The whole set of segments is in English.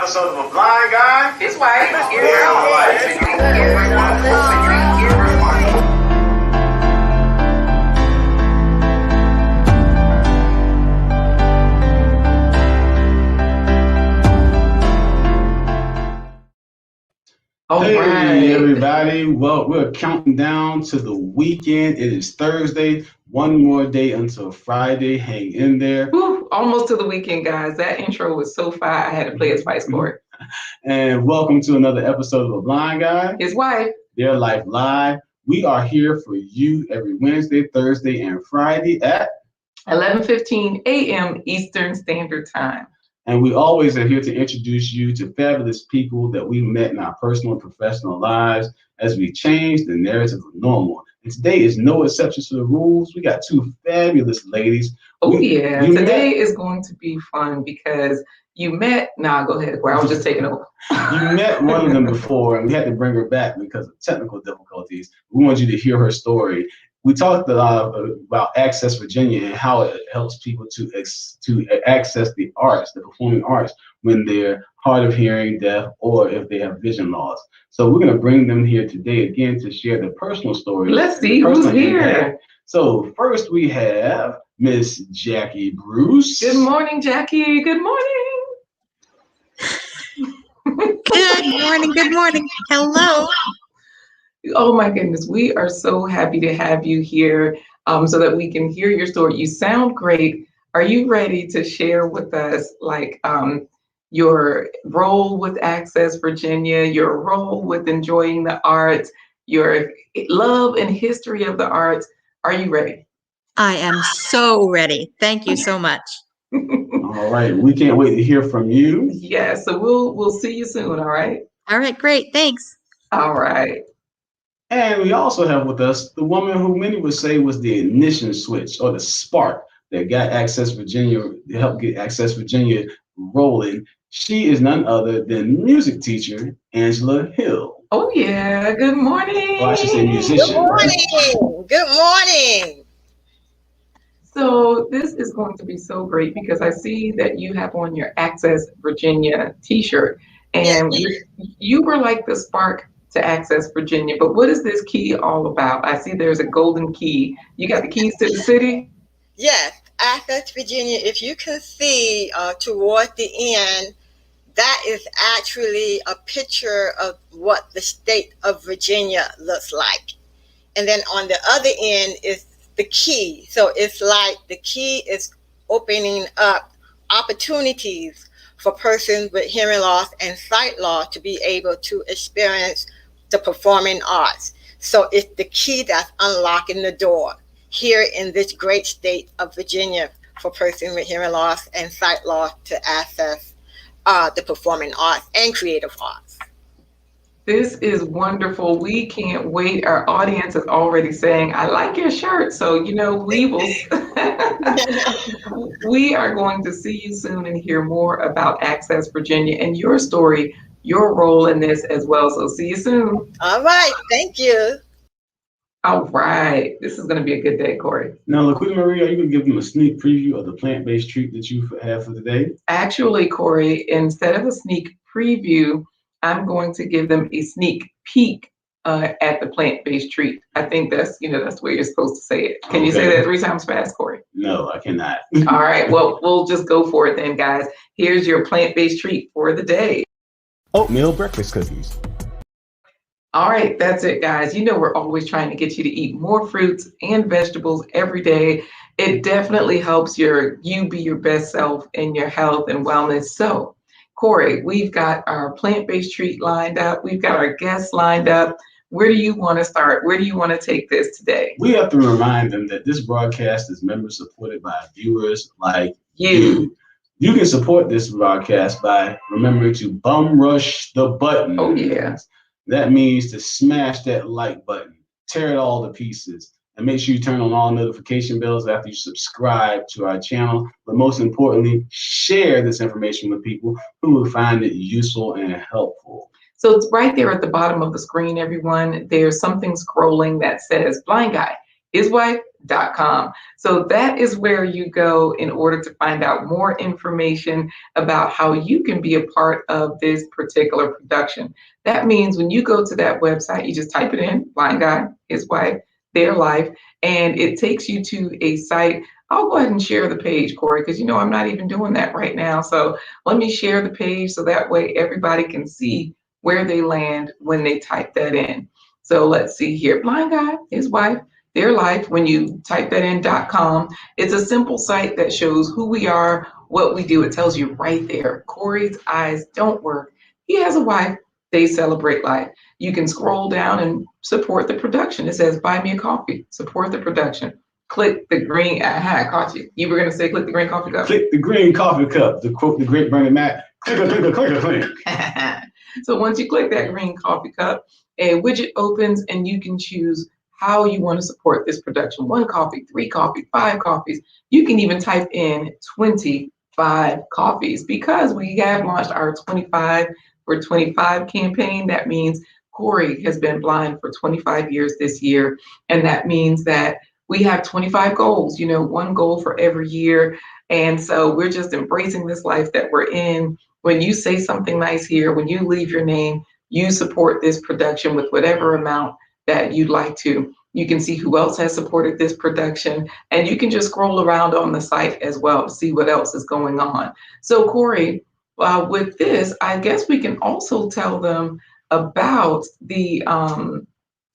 episode of A Blind Guy. His wife. Hey everybody, well, we're counting down to the weekend. It is Thursday, one more day until Friday. Hang in there. Whew, almost to the weekend, guys. That intro was so fire, I had to play it twice for it. And welcome to another episode of A Blind Guy. His wife. Their Life Live. We are here for you every Wednesday, Thursday, and Friday at 11:15 a.m. Eastern Standard Time. And we always are here to introduce you to fabulous people that we met in our personal and professional lives as we change the narrative of normal. And today is no exception to the rules. We got two fabulous ladies. Today is going to be fun because you met, go ahead, I was just taking over. You met one of them before and we had to bring her back because of technical difficulties. We want you to hear her story. We talked a lot about Access Virginia and how it helps people to access the arts, the performing arts, when they're hard of hearing, deaf, or if they have vision loss. So we're going to bring them here today again to share their personal stories. Let's see who's here. So first we have Miss Jacki Bruce. Good morning, Jacki. Good morning. Good morning. Hello. Oh my goodness, we are so happy to have you here so that we can hear your story. You sound great. Are you ready to share with us your role with Access Virginia, your role with enjoying the arts, your love and history of the arts? Are you ready? I am so ready. Thank you so much. All right, we can't wait to hear from you. Yeah, so we'll see you soon, all right? All right, great. Thanks. All right. And we also have with us the woman who many would say was the ignition switch or the spark that got Access Virginia, to help get Access Virginia rolling. She is none other than music teacher Angela Hill. Oh yeah, good morning. Or I should say musician. Good morning. Good morning. So this is going to be so great because I see that you have on your Access Virginia t-shirt and you were like the spark to Access Virginia, but what is this key all about? I see there's a golden key. You got the keys to the city? Yes, Access Virginia, if you can see toward the end, that is actually a picture of what the state of Virginia looks like. And then on the other end is the key. So it's like the key is opening up opportunities for persons with hearing loss and sight loss to be able to experience the performing arts. So it's the key that's unlocking the door here in this great state of Virginia for persons with hearing loss and sight loss to access the performing arts and creative arts. This is wonderful. We can't wait. Our audience is already saying, I like your shirt. So, we will, we are going to see you soon and hear more about Access Virginia and your story, your role in this as well. So see you soon. All right. Thank you. All right. This is going to be a good day, Corey. Now, LaQuita Marie, are you going to give them a sneak preview of the plant-based treat that you have for today? Actually, Corey, instead of a sneak preview, I'm going to give them a sneak peek at the plant-based treat. I think that's the way you're supposed to say it. Can you say that 3 times fast, Corey? No, I cannot. All right. Well, we'll just go for it then, guys. Here's your plant-based treat for the day. Oatmeal breakfast cookies. All right, that's it, guys. We're always trying to get you to eat more fruits and vegetables every day. It definitely helps you be your best self in your health and wellness. So, Corey, we've got our plant-based treat lined up. We've got our guests lined up. Where do you want to start? Where do you want to take this today? We have to remind them that this broadcast is member supported by viewers like you. You can support this broadcast by remembering to bum rush the button. Oh, yeah. That means to smash that like button, tear it all to pieces, and make sure you turn on all notification bells after you subscribe to our channel. But most importantly, share this information with people who will find it useful and helpful. So it's right there at the bottom of the screen, everyone. There's something scrolling that says Blind Guy. His wife, accommodations.com. So that is where you go in order to find out more information about how you can be a part of this particular production. That means when you go to that website, you just type it in, blind guy, his wife, their life, and it takes you to a site. I'll go ahead and share the page, Corey, because I'm not even doing that right now. So let me share the page so that way everybody can see where they land when they type that in. So let's see here. Blind guy, his wife, their life. When you type that in .com, it's a simple site that shows who we are, what we do. It tells you right there. Corey's eyes don't work. He has a wife. They celebrate life. You can scroll down and support the production. It says, buy me a coffee, support the production. Click the green, I caught you. You were going to say click the green coffee cup. Click the green coffee cup. To quote the great Bernie Mac, click, click, click, click, click. So once you click that green coffee cup, a widget opens and you can choose how you want to support this production. 1 coffee, 3 coffee, 5 coffees. You can even type in 25 coffees because we have launched our 25 for 25 campaign. That means Corey has been blind for 25 years this year. And that means that we have 25 goals, 1 goal for every year. And so we're just embracing this life that we're in. When you say something nice here, when you leave your name, you support this production with whatever amount that you'd like to. You can see who else has supported this production, and you can just scroll around on the site as well to see what else is going on. So Corey, with this, I guess we can also tell them about the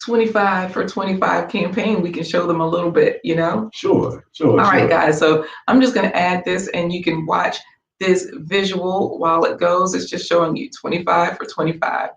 25 for 25 campaign. We can show them a little bit, Sure. All right, guys. So I'm just going to add this and you can watch this visual while it goes. It's just showing you 25 for 25,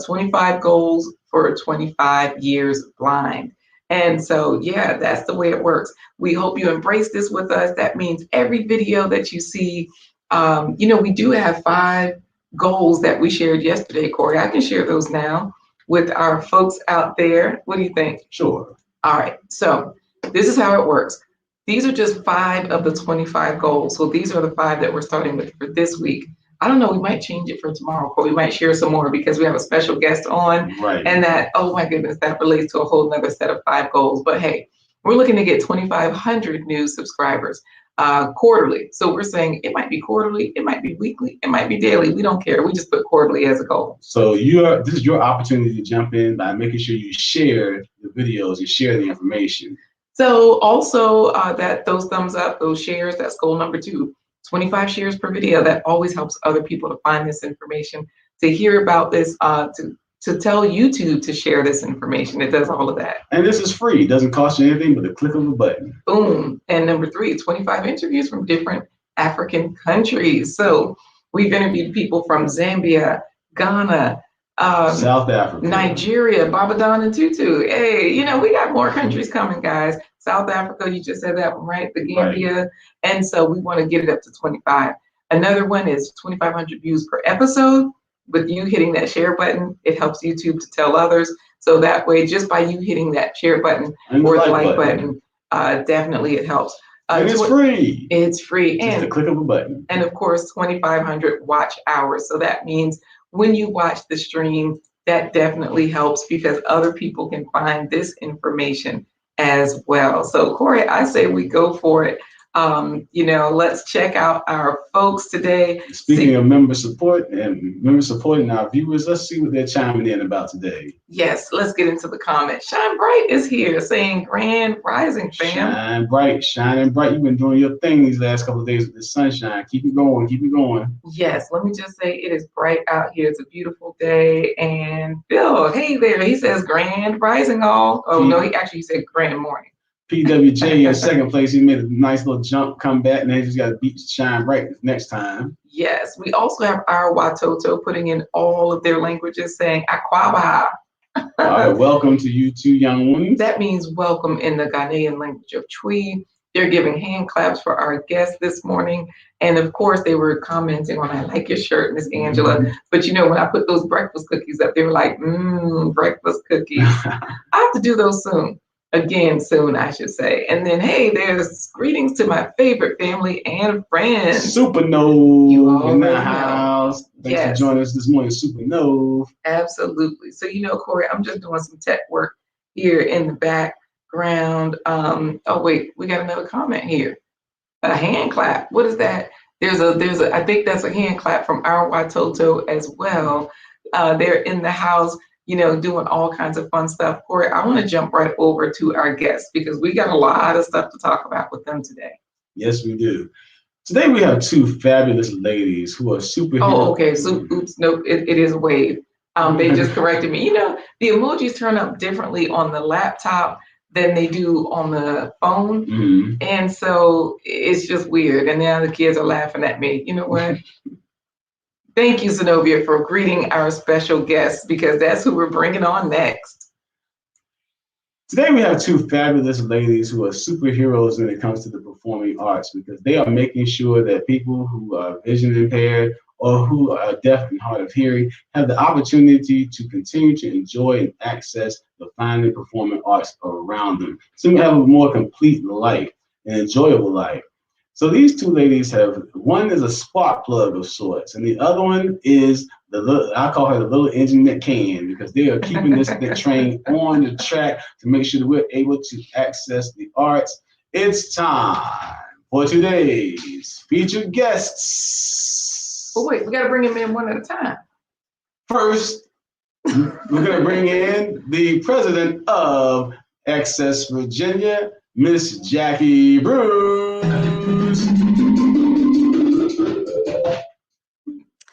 25 goals for 25 years blind. And so, yeah, that's the way it works. We hope you embrace this with us. That means every video that you see, we do have 5 goals that we shared yesterday, Corey. I can share those now with our folks out there. What do you think? Sure. All right. So this is how it works. These are just 5 of the 25 goals. So these are the 5 that we're starting with for this week. I don't know, we might change it for tomorrow, but we might share some more because we have a special guest on. Right. And that, oh my goodness, that relates to a whole nother set of 5 goals. But hey, we're looking to get 2,500 new subscribers quarterly. So we're saying it might be quarterly, it might be weekly, it might be daily. We don't care. We just put quarterly as a goal. So this is your opportunity to jump in by making sure you share the videos, you share the information. So also that those thumbs up, those shares, that's goal number 2, 25 shares per video. That always helps other people to find this information, to hear about this, to tell YouTube to share this information. It does all of that. And this is free. It doesn't cost you anything but a click of a button. Boom. And number 3, 25 interviews from different African countries. So we've interviewed people from Zambia, Ghana, South Africa, Nigeria, Babadan and Tutu. Hey, we got more countries coming, guys. South Africa, you just said that one, right? The Gambia. Right. And so we want to get it up to 25. Another one is 2,500 views per episode. With you hitting that share button, it helps YouTube to tell others. So that way, just by you hitting that share button or the like button, definitely it helps. And it's free. It's free. Just a click of a button. And of course, 2,500 watch hours. So that means when you watch the stream, that definitely helps because other people can find this information as well. So Corey, I say we go for it. Let's check out our folks today. Speaking of member support and member supporting our viewers, let's see what they're chiming in about today. Yes, let's get into the comments. Shine Bright is here saying grand rising, fam. Shine bright, shining bright. You've been doing your thing these last couple of days with the sunshine. Keep it going, keep it going. Yes, let me just say it is bright out here. It's a beautiful day. And Bill, hey there, he says grand rising all. Oh, no, he said grand morning. PWJ in second place. He made a nice little jump, come back, and then he just got to beat Shine Bright next time. Yes, we also have our Watoto putting in all of their languages saying Akwaba. All right, welcome to you 2 young ones. That means welcome in the Ghanaian language of Twi. They're giving hand claps for our guest this morning. And of course, they were commenting on, I like your shirt, Miss Angela. Mm-hmm. But when I put those breakfast cookies up, they were like, breakfast cookies. I have to do those soon. Again, soon, I should say. And then, hey, there's greetings to my favorite family and friends. Supernova in the house. Thanks for joining us this morning, Supernova. Absolutely. So, Corey, I'm just doing some tech work here in the back. background. Oh wait, we got another comment here. A hand clap. What is that? There's a I think that's a hand clap from our Watoto as well. They're in the house, doing all kinds of fun stuff. Corey, I want to jump right over to our guests because we got a lot of stuff to talk about with them today. Yes, we do. Today we have two fabulous ladies who are superheroes. Oh, okay. So, oops, nope, it is a wave. They just corrected me. The emojis turn up differently on the laptop than they do on the phone. Mm-hmm. And so it's just weird. And now the kids are laughing at me. You know what? Thank you, Zenobia, for greeting our special guests because that's who we're bringing on next. Today we have two fabulous ladies who are superheroes when it comes to the performing arts because they are making sure that people who are vision impaired or who are deaf and hard of hearing have the opportunity to continue to enjoy and access the fine and performing arts around them to have a more complete life, an enjoyable life. So these two ladies one is a spark plug of sorts, and the other one is I call her the little engine that can, because they are keeping the train on the track to make sure that we're able to access the arts. It's time for today's featured guests. Oh, wait, we got to bring them in one at a time. First, we're going to bring in the president of Access Virginia, Miss Jacki Bruce.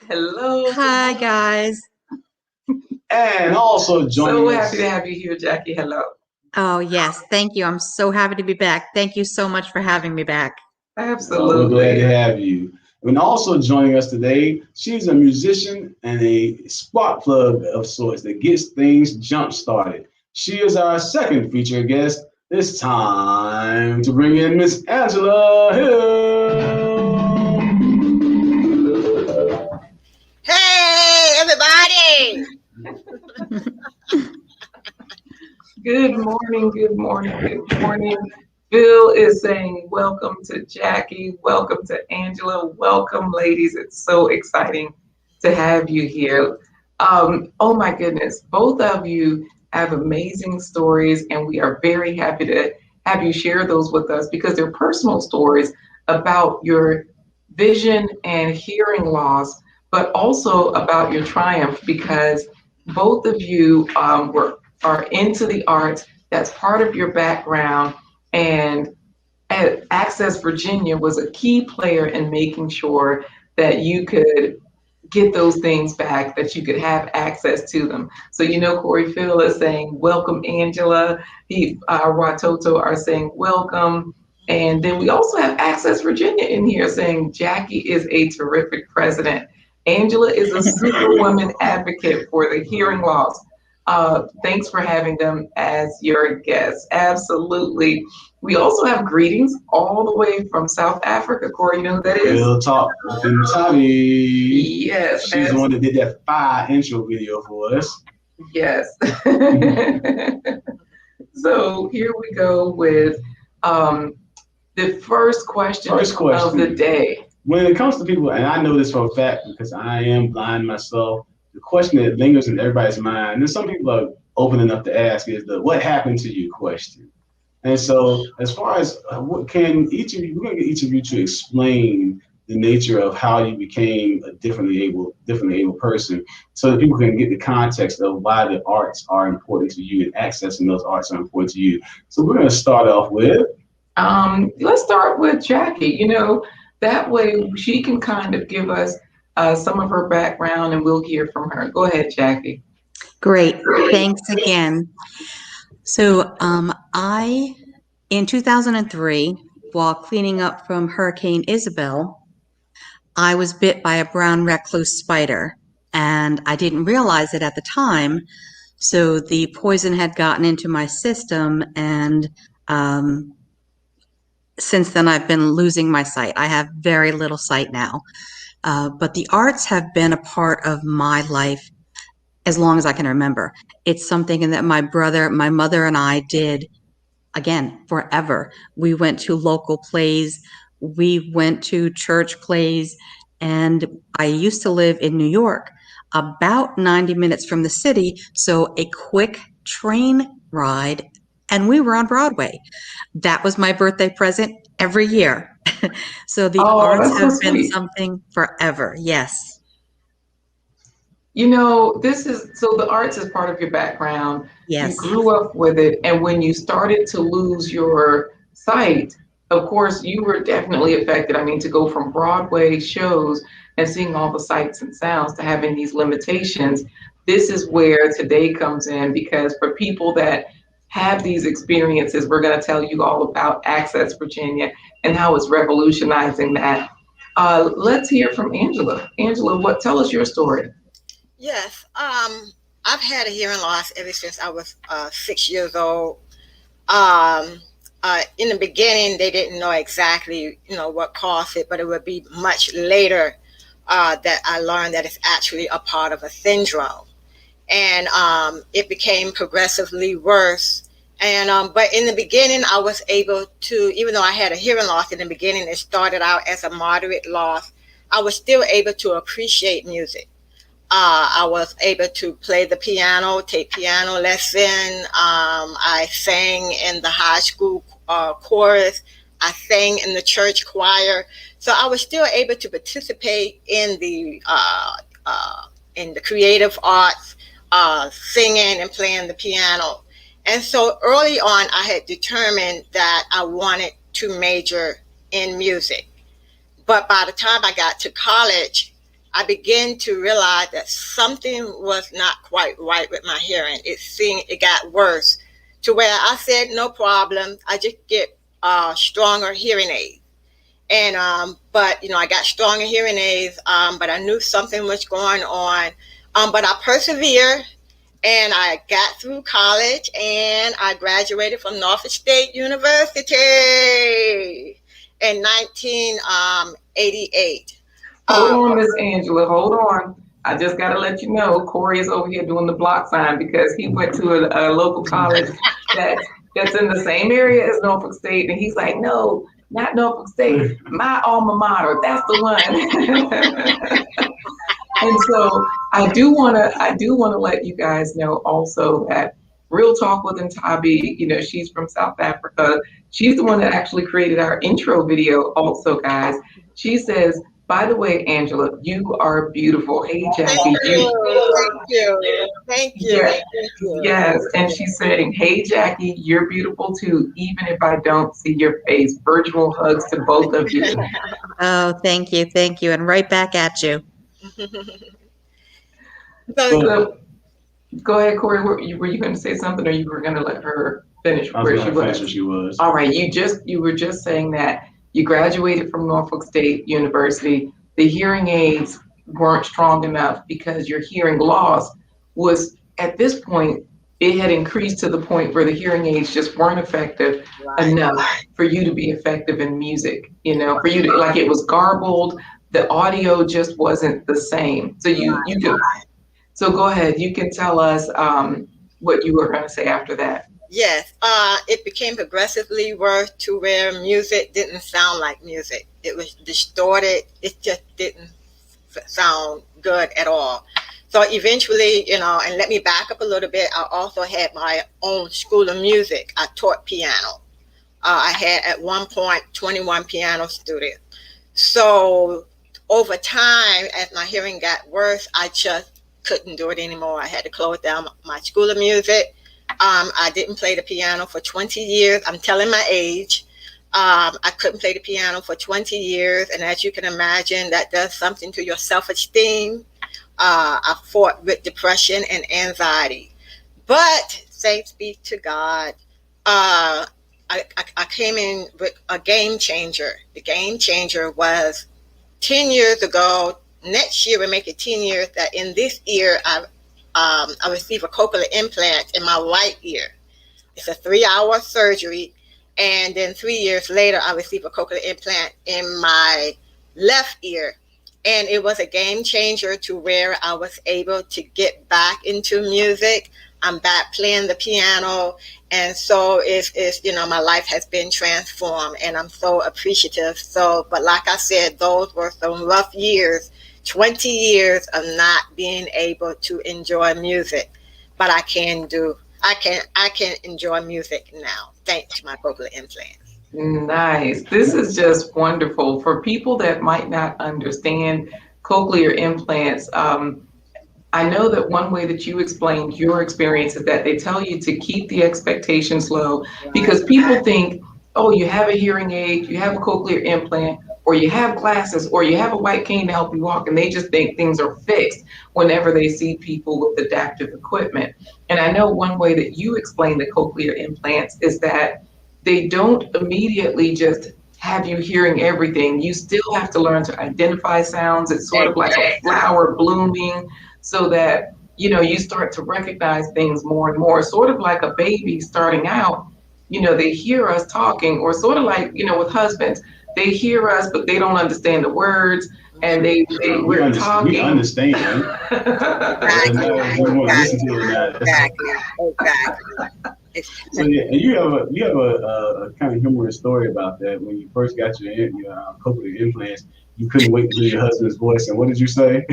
Hello. Hi, guys. And also joining us. So happy us. to have you here, Jacki. Hello. Oh, yes. Thank you. I'm so happy to be back. Thank you so much for having me back. Absolutely. We're glad to have you. And also joining us today, she's a musician and a spark plug of sorts that gets things jump started. She is our second featured guest. It's time to bring in Miss Angela Hill. Hey, everybody! Good morning, good morning, good morning. Bill is saying welcome to Jacki, welcome to Angela, welcome, ladies. It's so exciting to have you here. Oh my goodness, both of you have amazing stories, and we are very happy to have you share those with us because they're personal stories about your vision and hearing loss, but also about your triumph because both of you are into the arts. That's part of your background. And at Access Virginia was a key player in making sure that you could get those things back, that you could have access to them. So, Corey Phil is saying, welcome, Angela. Our Watoto are saying, welcome. And then we also have Access Virginia in here saying, Jacki is a terrific president. Angela is a superwoman advocate for the hearing loss. Thanks for having them as your guests. Absolutely. We also have greetings all the way from South Africa. Corey, you know who that is? Real talk with Tommy. Yes. She's the one that did that fire intro video for us. Yes. So here we go with the first question of the day. When it comes to people, and I know this for a fact because I am blind myself, the question that lingers in everybody's mind, and some people are open enough to ask, is the "what happened to you" question. And so, as far as what can each of you, we're going to get each of you to explain the nature of how you became a differently able person, so that people can get the context of why the arts are important to you and accessing those arts are important to you. So we're going to start off with. Let's start with Jacki. That way she can kind of give us some of her background and we'll hear from her. Go ahead, Jacki. Great. Thanks again. So in 2003, while cleaning up from Hurricane Isabel, I was bit by a brown recluse spider, and I didn't realize it at the time. So the poison had gotten into my system, and since then I've been losing my sight. I have very little sight now. But the arts have been a part of my life as long as I can remember. It's something that my mother and I did, again, forever. We went to local plays. We went to church plays. And I used to live in New York, about 90 minutes from the city. So a quick train ride and we were on Broadway. That was my birthday present every year. So the Oh, arts that's so have been sweet. something forever. Yes. You know, this is so the arts is part of your background. You Yes. grew up with it, and when you started to lose your sight, of course, you were definitely affected. I mean, to go from Broadway shows and seeing all the sights and sounds to having these limitations, this is where today comes in because for people that have these experiences, we're going to tell you all about Access Virginia and how it's revolutionizing that. Let's hear from Angela. Angela, what? Tell us your story. Yes. I've had a hearing loss ever since I was 6 years old. Um, in the beginning, they didn't know exactly, what caused it, but it would be much later that I learned that it's actually a part of a syndrome, and it became progressively worse. And but in the beginning, I was able to, even though I had a hearing loss in the beginning, it started out as a moderate loss. I was still able to appreciate music. I was able to play the piano, take piano lesson. I sang in the high school chorus. I sang in the church choir. So I was still able to participate in the creative arts, singing and playing the piano. And so early on, I had determined that I wanted to major in music. But by the time I got to college, I began to realize that something was not quite right with my hearing. It got worse to where I said, no problem. I just get stronger hearing aids. And but I got stronger hearing aids. But I knew something was going on. But I persevered, and I got through college, and I graduated from Norfolk State University in 1988. Hold on, Miss Angela. Hold on. I just got to let you know, Corey is over here doing the block sign because he went to a local college that's in the same area as Norfolk State, and he's like, no, not Norfolk State, my alma mater. That's the one. And so I do want to let you guys know also that Real Talk with Ntabi, she's from South Africa. She's the one that actually created our intro video also, guys. She says, by the way, Angela, you are beautiful. Hey, Thank Jackie, you, thank you, thank you, yeah, thank you. yes. And she's saying, hey, Jackie, you're beautiful too, even if I don't see your face. Virtual hugs to both of you. Oh, thank you. Thank you. And right back at you. So So go ahead, Corey. Were you going to say something, or you were going to let her finish I was where going she to finish was? where she was. All right. You were just saying that you graduated from Norfolk State University. The hearing aids weren't strong enough because your hearing loss was at this point, it had increased to the point where the hearing aids just weren't effective right, enough for you to be effective in music. For you to, like, it was garbled. The audio just wasn't the same. So you could. So go ahead. You can tell us what you were going to say after that. yes. It became progressively worse to where music didn't sound like music. It was distorted. It just didn't sound good at all. So eventually, and let me back up a little bit. I also had my own school of music. I taught piano. I had at one point 21 piano students. So over time, as my hearing got worse, I just couldn't do it anymore. I had to close down my school of music. I didn't play the piano for 20 years. I'm telling my age. I couldn't play the piano for 20 years. And as you can imagine, that does something to your self-esteem. I fought with depression and anxiety. But thanks be to God, I came in with a game changer. The game changer was 10 years ago. Next year, we make it 10 years that in this ear, I received a cochlear implant in my right ear. It's a 3-hour surgery. And then 3 years later, I received a cochlear implant in my left ear. And it was a game changer to where I was able to get back into music. I'm back playing the piano. And so my life has been transformed, and I'm so appreciative. So, but like I said, those were some rough years, 20 years of not being able to enjoy music, but I can do. I can enjoy music now thanks to my cochlear implants. Nice. This is just wonderful. For people that might not understand cochlear implants, I know that one way that you explained your experience is that they tell you to keep the expectations low because people think, oh, you have a hearing aid, you have a cochlear implant, or you have glasses, or you have a white cane to help you walk, and they just think things are fixed whenever they see people with adaptive equipment. And I know one way that you explain the cochlear implants is that they don't immediately just have you hearing everything. You still have to learn to identify sounds. It's sort of like a flower blooming so that you start to recognize things more and more, sort of like a baby starting out. They hear us talking, or sort of like with husbands, they hear us but they don't understand the words, and we're talking. We understand. Exactly. We want to listen to it now. Exactly. So yeah, and you have a kind of humorous story about that. When you first got your cochlear implants, you couldn't wait to hear your husband's voice. And what did you say?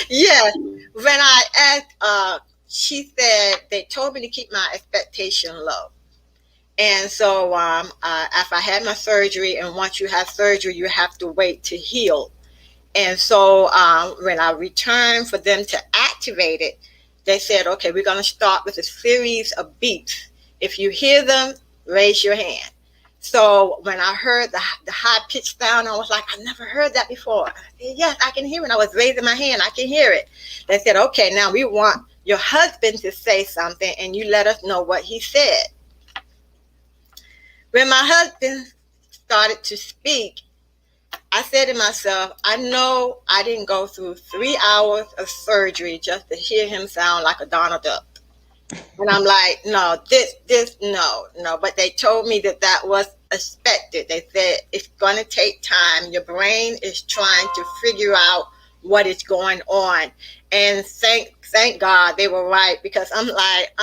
Yeah. When I asked, she said they told me to keep my expectation low. And so after I had my surgery, and once you have surgery, you have to wait to heal. And so when I returned for them to activate it, they said, okay, we're going to start with a series of beeps. If you hear them, raise your hand. So when I heard the high pitched sound, I was like, I never heard that before. I said, yes, I can hear it. I was raising my hand. I can hear it. They said, okay, now we want your husband to say something, and you let us know what he said. When my husband started to speak, I said to myself, I know I didn't go through 3 hours of surgery just to hear him sound like a Donald Duck. And I'm like, no, no. But they told me that was expected. They said it's going to take time. Your brain is trying to figure out what is going on. And thank God they were right, because I'm like,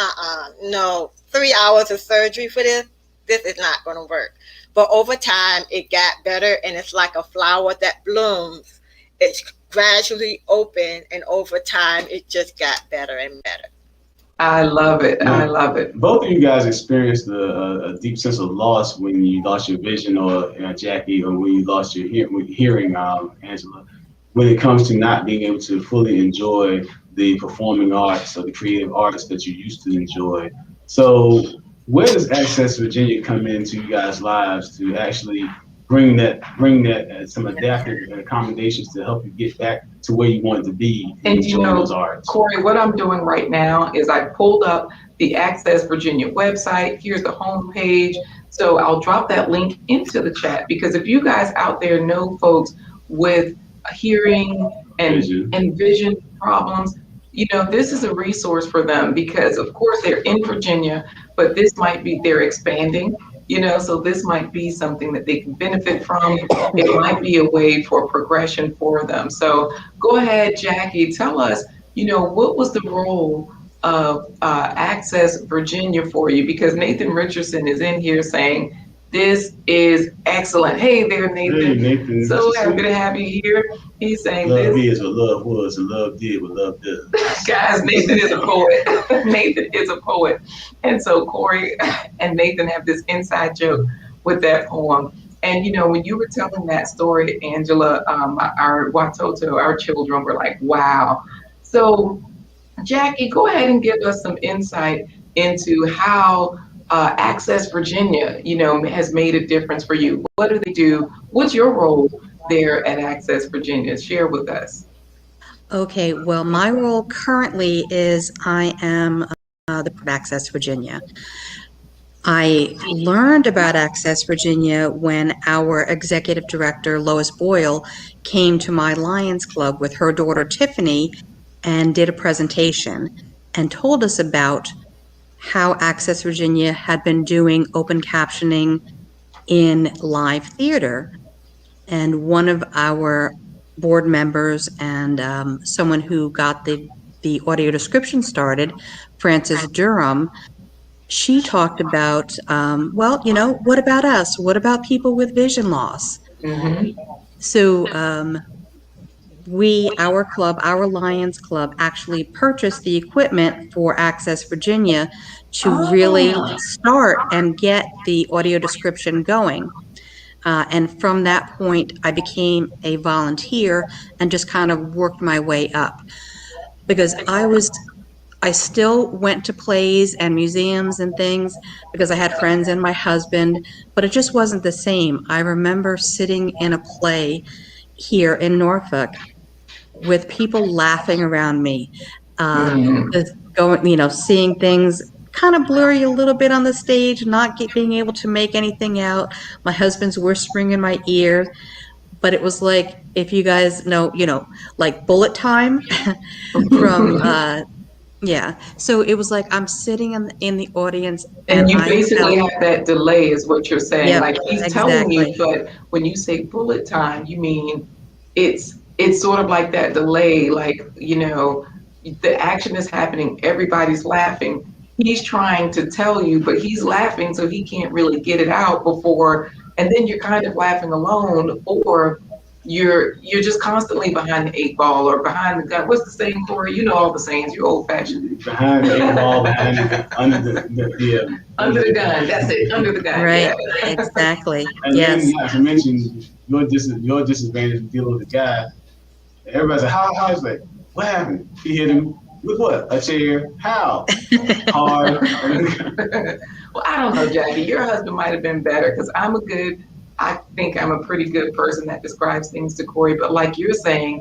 no, 3 hours of surgery for this is not going to work. But over time, it got better, and it's like a flower that blooms. It's gradually open, and over time, it just got better and better. I love it. I love it. Both of you guys experienced a deep sense of loss when you lost your vision, or Jackie, or when you lost your hearing, Angela, when it comes to not being able to fully enjoy the performing arts or the creative arts that you used to enjoy. So where does Access Virginia come into you guys' lives to actually bring that some adaptive accommodations to help you get back to where you want to be and enjoying those arts? Corey, what I'm doing right now is I pulled up the Access Virginia website. Here's the home page. So I'll drop that link into the chat, because if you guys out there know folks with hearing and vision problems, this is a resource for them, because of course they're in Virginia, but this might be, they're expanding, so this might be something that they can benefit from. It might be a way for progression for them. So go ahead, Jackie, tell us, what was the role of Access Virginia for you? Because Nathan Richardson is in here saying, this is excellent. Hey there, Nathan. Hey, Nathan. So happy to have you here. He's saying love this. Is what love was, and love did what love does. Guys, Nathan is a poet. Nathan is a poet. And so Corey and Nathan have this inside joke with that poem. And when you were telling that story, Angela, our Watoto, our children were like, wow. So Jackie, go ahead and give us some insight into how Access Virginia, has made a difference for you. What do they do? What's your role there at Access Virginia? Share with us. Okay, well, my role currently is I am the Access Virginia. I learned about Access Virginia when our executive director, Lois Boyle, came to my Lions Club with her daughter, Tiffany, and did a presentation and told us about how Access Virginia had been doing open captioning in live theater. And one of our board members and someone who got the audio description started, Frances Durham, she talked about, what about us? What about people with vision loss? Mm-hmm. So our club, our Lions Club, actually purchased the equipment for Access Virginia to really Ah. start and get the audio description going. And from that point, I became a volunteer and just kind of worked my way up because I still went to plays and museums and things because I had friends and my husband, but it just wasn't the same. I remember sitting in a play here in Norfolk with people laughing around me, Mm. going, seeing things kind of blurry a little bit on the stage, not being able to make anything out. My husband's whispering in my ear, but it was like, if you guys know, like bullet time from, yeah. So it was like I'm sitting in the audience and And you I basically felt, have that delay, is what you're saying. yep, Like he's telling you, exactly. but when you say bullet time, you mean it's sort of like that delay, like, the action is happening, everybody's laughing. He's trying to tell you, but he's laughing, so he can't really get it out before, and then you're kind of laughing alone, or you're just constantly behind the eight ball or behind the gun. What's the saying, Corey? You know all the sayings. You're old fashioned. Behind the eight ball, behind under Under the gun. That's it. Under the gun. Right. Yeah. Exactly. and then Yes. not to mention your disadvantage with dealing with the guy. Everybody's like, how is like, what happened? He hit him with what? A chair? How? Hard. Well, I don't know, Jackie. Your husband might have been better because I think I'm a pretty good person that describes things to Corey. But like you're saying,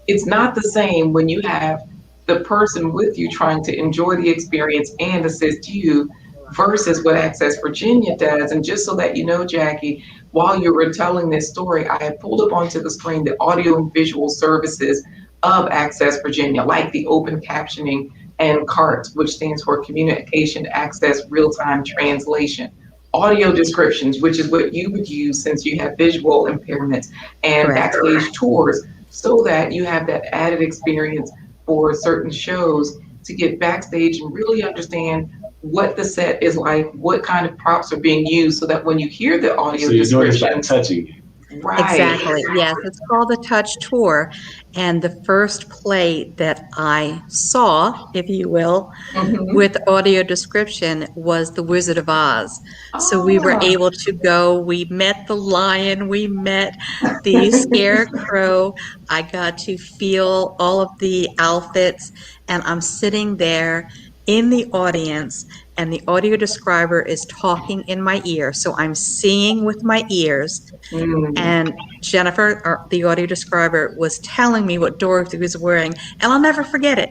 it's not the same when you have the person with you trying to enjoy the experience and assist you versus what Access Virginia does. And just so that you know, Jackie, while you were telling this story, I had pulled up onto the screen the audio and visual services of Access Virginia, like the open captioning and C.A.R.T, which stands for Communication Access Real-Time Translation. Audio descriptions, which is what you would use since you have visual impairments, and Correct. backstage tours, so that you have that added experience for certain shows to get backstage and really understand what the set is like, what kind of props are being used, so that when you hear the audio So you're doing this by descriptions, touching it. right? Exactly. Yes, it's called the Touch Tour. And the first play that I saw, if you will, Mhm. with audio description was The Wizard of Oz. So we were Ah. able to go, we met the lion, we met the scarecrow. I got to feel all of the outfits, and I'm sitting there in the audience, and the audio describer is talking in my ear. So I'm seeing with my ears, Mm. and Jennifer, the audio describer, was telling me what Dorothy was wearing, and I'll never forget it.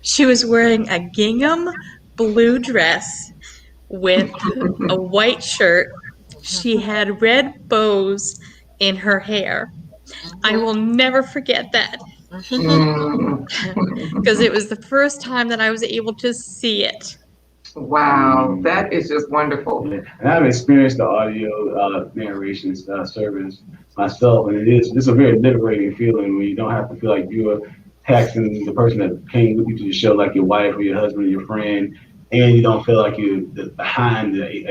She was wearing a gingham blue dress with a white shirt. She had red bows in her hair. I will never forget that Mm. because it was the first time that I was able to see it. Wow, that is just wonderful. Yeah. And I've experienced the audio narrations service myself, and it's a very liberating feeling when you don't have to feel like you're taxing the person that came with you to the show, like your wife or your husband or your friend, and you don't feel like you're behind the eight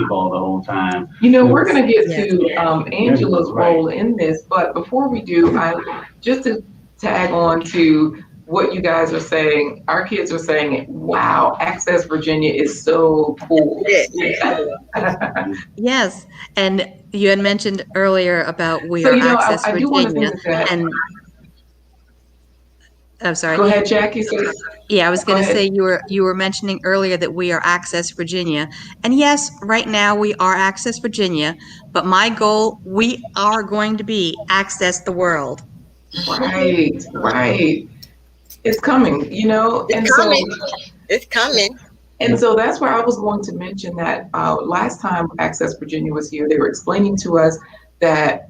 ball the whole time. We're going to get Yes. to Angela's role in this, but before we do, just to tag on to what you guys are saying, our kids are saying, wow, Access Virginia is so cool. Yes, and you had mentioned earlier about We So, Are Access I do want to say Virginia, that. and I'm sorry. Go ahead, Jackie. Yeah, I was Go going to ahead. say you were mentioning earlier that We Are Access Virginia, and yes, right now we are Access Virginia, but my goal, we are going to be Access the World. Right, right. It's coming, and It's coming. And so that's where I was going to mention that last time Access Virginia was here, they were explaining to us that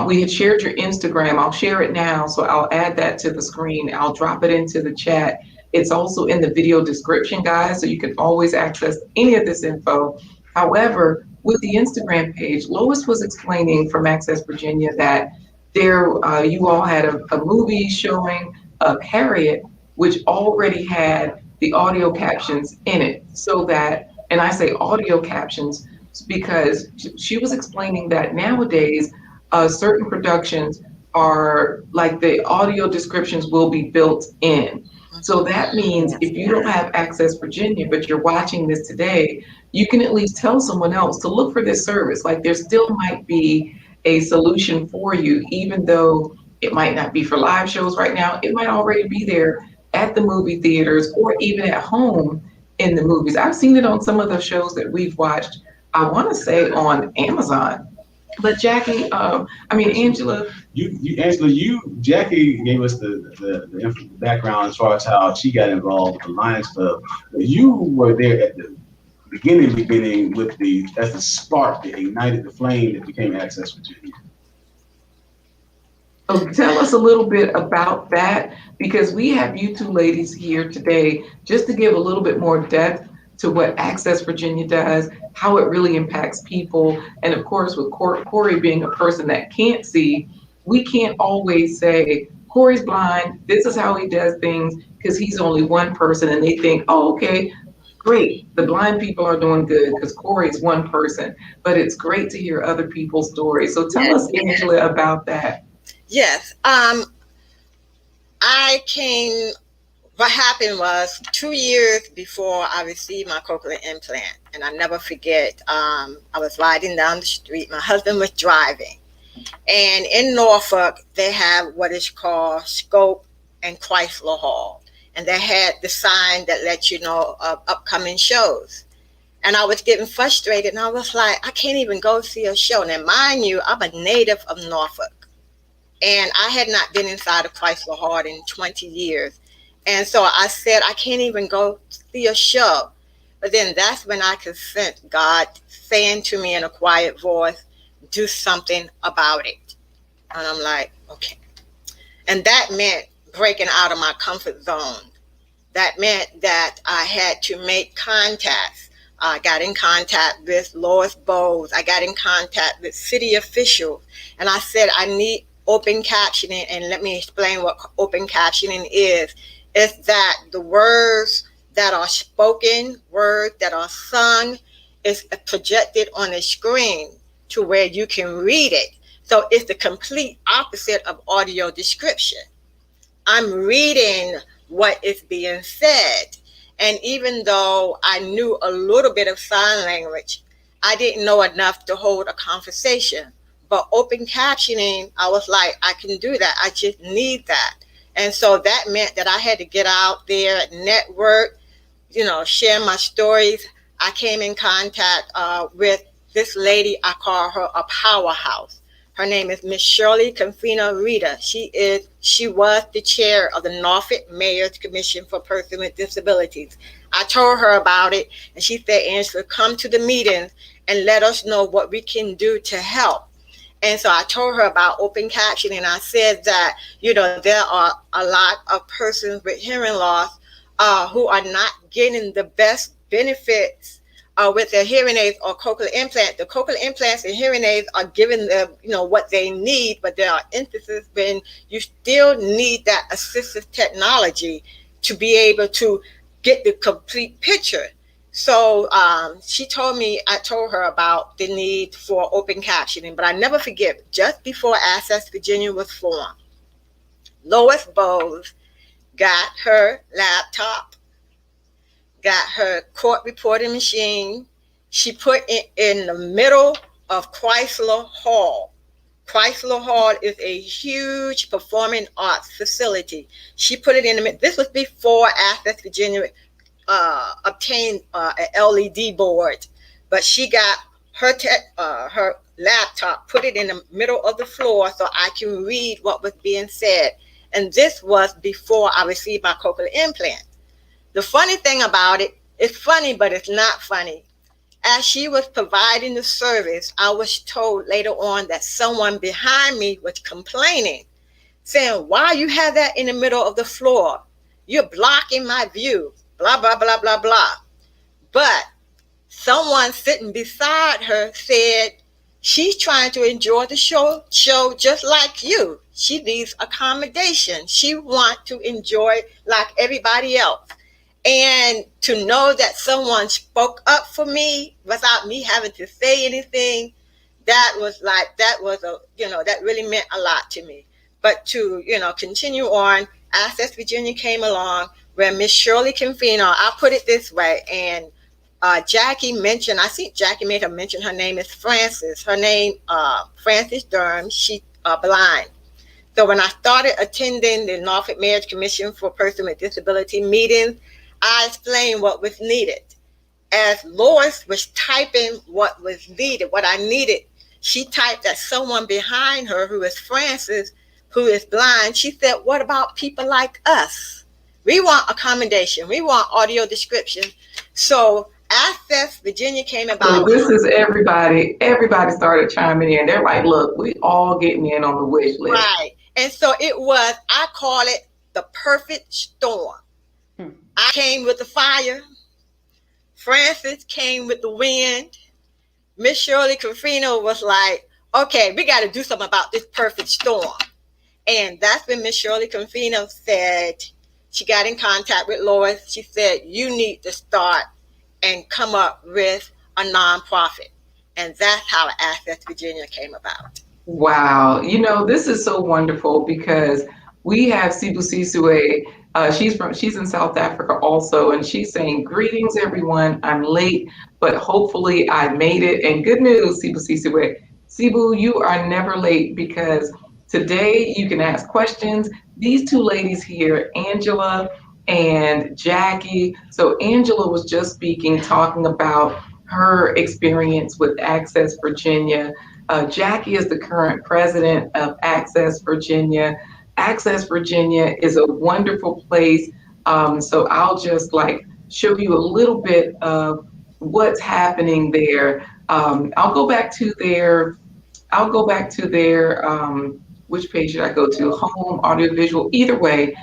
we had shared your Instagram. I'll share it now. So I'll add that to the screen. I'll drop it into the chat. It's also in the video description, guys, so you can always access any of this info. However, with the Instagram page, Lois was explaining from Access Virginia that you all had a movie showing of Harriet, which already had the audio captions in it, so that, and I say audio captions because she was explaining that nowadays certain productions are like the audio descriptions will be built in. So that means if you don't have Access Virginia, but you're watching this today, you can at least tell someone else to look for this service. Like there still might be a solution for you, even though it might not be for live shows right now. It might already be there at the movie theaters or even at home in the movies. I've seen it on some of the shows that we've watched, I want to say on Amazon. But Jacki, Angela. Angela, Jacki gave us the background as far as how she got involved with the Lions Club. You were there at the beginning with as the spark that ignited the flame that became Access Virginia. So tell us a little bit about that, because we have you two ladies here today just to give a little bit more depth to what Access Virginia does, how it really impacts people. And of course, with Corey being a person that can't see, we can't always say, Corey's blind, this is how he does things, because he's only one person and they think, oh, okay, great, the blind people are doing good because Corey is one person. But it's great to hear other people's stories. So tell us, Angela, about that. Yes. What happened was 2 years before I received my cochlear implant, and I never forget, I was riding down the street. My husband was driving. And in Norfolk, they have what is called Scope and Chrysler Hall. And they had the sign that let you know of upcoming shows. And I was getting frustrated, and I was like, I can't even go see a show. Now, mind you, I'm a native of Norfolk. And I had not been inside of Chrysler Hall in 20 years. And so I said, I can't even go see a show. But then that's when I could sense God saying to me in a quiet voice, do something about it. And I'm like, okay. And that meant breaking out of my comfort zone. That meant that I had to make contacts. I got in contact with Lois Bowles. I got in contact with city officials. And I said, I need open captioning. And let me explain what open captioning is. It's that the words that are spoken, words that are sung, is projected on a screen to where you can read it. So it's the complete opposite of audio description. I'm reading what is being said. And even though I knew a little bit of sign language, I didn't know enough to hold a conversation. But open captioning, I was like, I can do that. I just need that. And so that meant that I had to get out there, network, share my stories. I came in contact with this lady. I call her a powerhouse. Her name is Miss Shirley Confina Rita. She was the chair of the Norfolk Mayor's Commission for Persons with Disabilities. I told her about it, and she said, Angela, come to the meetings and let us know what we can do to help. And so I told her about open captioning. I said that, there are a lot of persons with hearing loss who are not getting the best benefits with their hearing aids or cochlear implant. The cochlear implants and hearing aids are giving them, what they need, but there are instances when you still need that assistive technology to be able to get the complete picture. So I told her about the need for open captioning, but I never forget, just before Access Virginia was formed, Lois Bowles got her laptop, got her court reporting machine. She put it in the middle of Chrysler Hall. Chrysler Hall is a huge performing arts facility. She put it in the middle. This was before Access Virginia obtained an LED board, but she got her laptop, put it in the middle of the floor so I can read what was being said. And this was before I received my cochlear implant. The funny thing about it, it's funny, but it's not funny. As she was providing the service, I was told later on that someone behind me was complaining, saying, why you have that in the middle of the floor? You're blocking my view, blah, blah, blah, blah, blah. But someone sitting beside her said, she's trying to enjoy the show just like you. She needs accommodations. She wants to enjoy like everybody else. And to know that someone spoke up for me without me having to say anything, that really meant a lot to me. But to, continue on, Access Virginia came along where Miss Shirley Confino, I'll put it this way, and Jacki mentioned, I see Jacki made her mention her name is Frances. Her name, Frances Durham, she blind. So when I started attending the Norfolk Mayor's Commission for Persons with Disability meetings, I explained what was needed. As Lois was typing what was needed, what I needed, she typed that someone behind her, who is Frances, who is blind, she said, what about people like us? We want accommodation. We want audio description. So Access Virginia came about. So this is everybody. Everybody started chiming in. They're like, look, we all getting in on the wish list. Right. And so it was, I call it the perfect storm. I came with the fire. Frances came with the wind. Miss Shirley Confino was like, okay, we got to do something about this perfect storm. And that's when Miss Shirley Confino said, she got in contact with Lois. She said, you need to start and come up with a nonprofit. And that's how Access Virginia came about. Wow. This is so wonderful because we have Sibu Sisue. She's in South Africa also, and she's saying, greetings, everyone. I'm late, but hopefully I made it. And good news, Sibu Sisue. Sibu, you are never late because today you can ask questions. These two ladies here, Angela and Jacki. So Angela was just speaking, talking about her experience with Access Virginia. Jacki is the current president of Access Virginia. Access Virginia is a wonderful place. So I'll just show you a little bit of what's happening there. I'll go back to their, which page should I go to? Home, audiovisual, either way.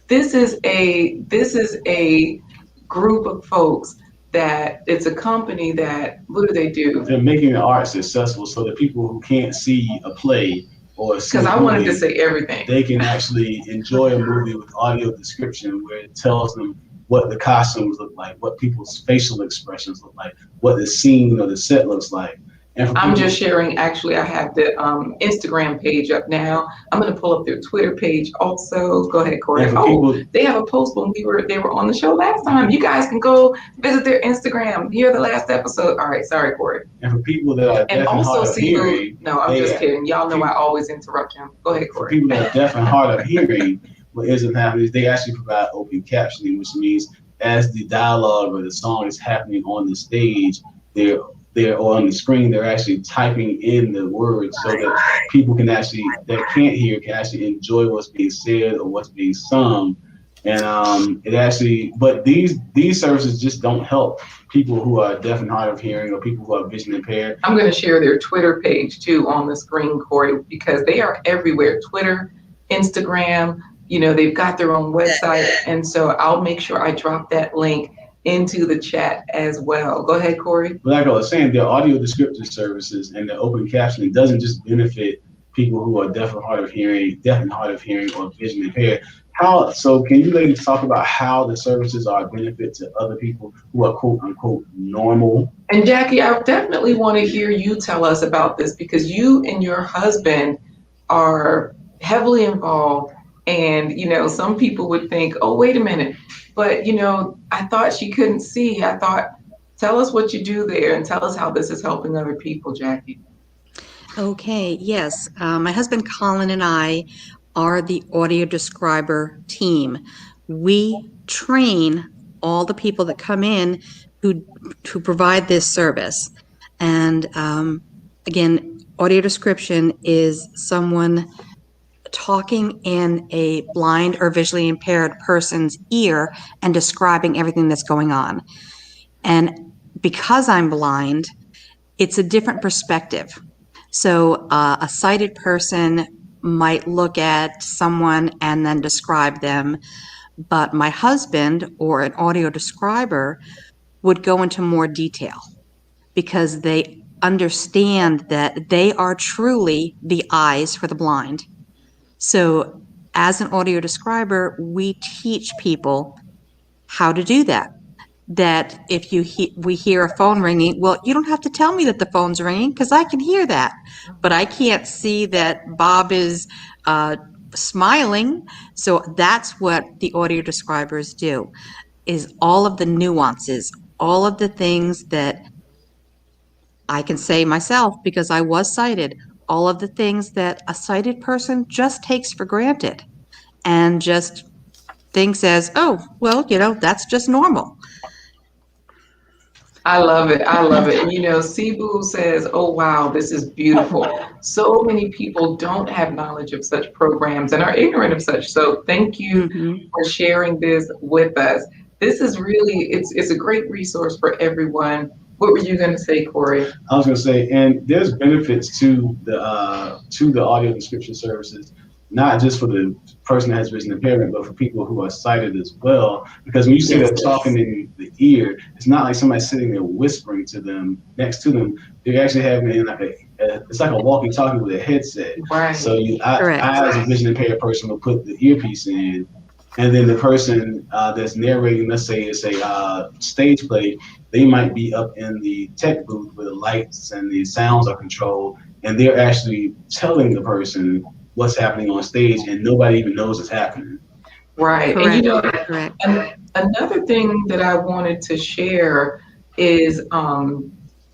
This is a group of folks that it's a company that, what do? They're making the art successful so that people who can't see a play or because I wanted to say everything, they can actually enjoy a movie with audio description where it tells them what the costumes look like, what people's facial expressions look like, what the scene or the set looks like. And I'm just sharing, actually, I have the Instagram page up now. I'm going to pull up their Twitter page also. Go ahead, Corey. They have a post when they were on the show last time. You guys can go visit their Instagram, hear the last episode. All right, sorry, Corey. And for people that are deaf and hard of hearing. No, I'm just kidding. Y'all know I always interrupt him. Go ahead, Corey. For people that are deaf and hard of hearing, what ends up happening is they actually provide open captioning, which means as the dialogue or the song is happening on the stage, they're or on the screen, they're actually typing in the words so that people can actually, that can't hear, can actually enjoy what's being said or what's being sung. And it actually, but these services just don't help people who are deaf and hard of hearing or people who are vision impaired. I'm going to share their Twitter page too on the screen, Corey, because they are everywhere. Twitter, Instagram, they've got their own website. And so I'll make sure I drop that link into the chat as well. Go ahead, Corey. But like I was saying, their audio descriptive services and the open captioning doesn't just benefit people who are deaf and hard of hearing or vision impaired. So can you ladies talk about how the services are a benefit to other people who are quote unquote normal? And Jacki, I definitely want to hear you tell us about this because you and your husband are heavily involved. And, some people would think, oh, wait a minute. But, I thought she couldn't see. Tell us what you do there and tell us how this is helping other people, Jacki. Okay, yes. My husband Colin and I are the audio describer team. We train all the people that come in who provide this service. And again, audio description is someone talking in a blind or visually impaired person's ear and describing everything that's going on. And because I'm blind, it's a different perspective. So a sighted person might look at someone and then describe them, but my husband or an audio describer would go into more detail because they understand that they are truly the eyes for the blind. So as an audio describer, we teach people how to do that. That if we hear a phone ringing, well, you don't have to tell me that the phone's ringing because I can hear that, but I can't see that Bob is smiling. So that's what the audio describers do, is all of the nuances, all of the things that I can say myself because I was sighted, all of the things that a sighted person just takes for granted and just thinks as, oh, well, that's just normal. I love it. I love it. And Cebu says, oh, wow, this is beautiful. So many people don't have knowledge of such programs and are ignorant of such. So thank you Mhm. for sharing this with us. This is really, it's a great resource for everyone. What were you going to say, Corey? I was going to say, and there's benefits to the audio description services, not just for the person that has vision impairment, but for people who are sighted as well. Because when you say Yes. they're talking in the ear, it's not like somebody sitting there whispering to them next to them. They're actually having like it's like a walkie-talkie with a headset. Right. So Correct. I, as a vision impaired person, will put the earpiece in, and then the person that's narrating, let's say it's a stage play, they might be up in the tech booth where the lights and the sounds are controlled, and they're actually telling the person what's happening on stage, and nobody even knows it's happening. Right. Correct. And Correct. another thing that I wanted to share is